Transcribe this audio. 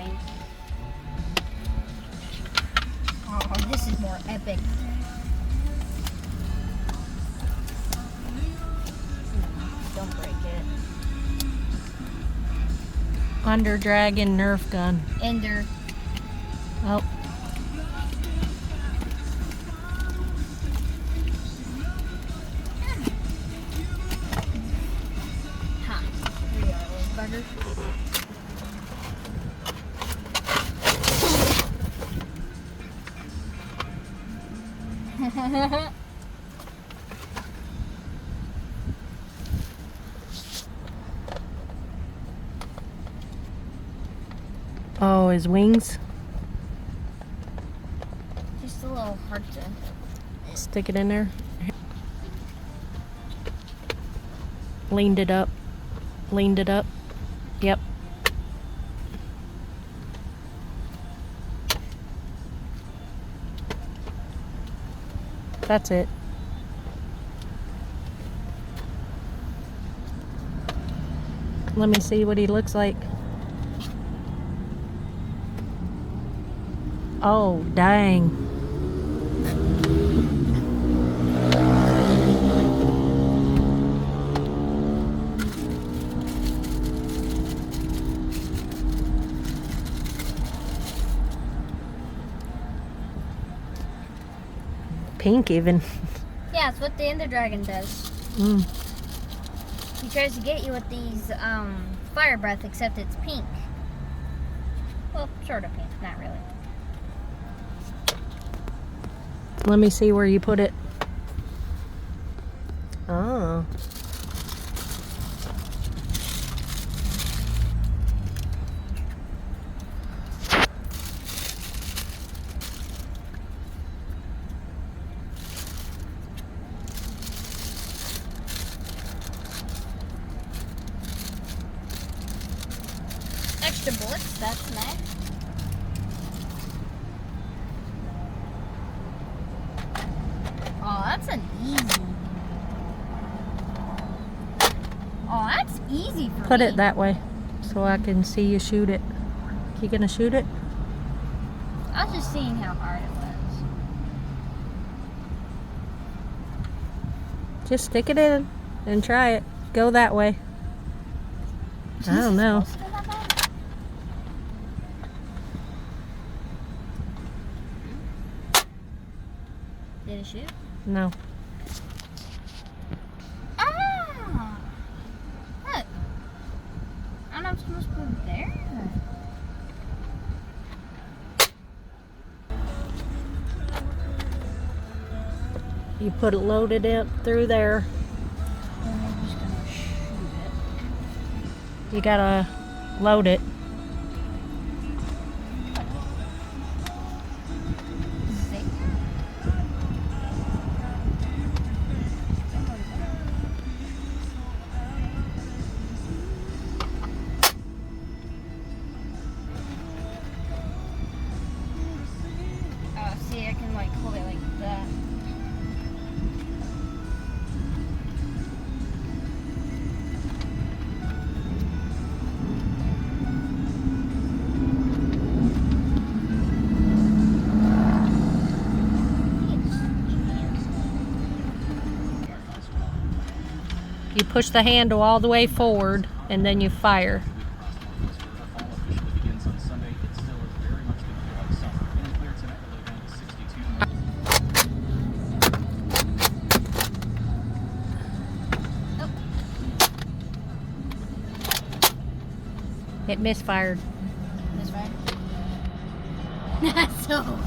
fine. Oh, this is more epic. Don't break it. Under Dragon Nerf gun. Ender. Oh. Ha. Here we are, little bugger. Oh, his wings. Just a little hard to. Stick it in there. Leaned it up. Leaned it up. Yep. That's it. Let me see what he looks like. Oh, dang. Pink even. Yeah, it's what the Ender Dragon does. Mm. He tries to get you with these fire breath, except it's pink. Well, sort of pink, not really. Let me see where you put it. Oh. Extra bullets, that's next. Oh, that's an easy. Oh, that's easy for Put me. it that way so I can see you shoot it. You gonna shoot it? I was just seeing how hard it was. Just stick it in and try it. Go that way. I don't know. Jesus, was it that bad? Did it shoot? No. Ah! Look. I'm not supposed to put it there. You put it loaded up through there. Then I'm just gonna shoot it. You gotta load it. See? Oh, see, I can like hold it like that. You push the handle all the way forward and then you fire. It misfired. This right? That's so cool.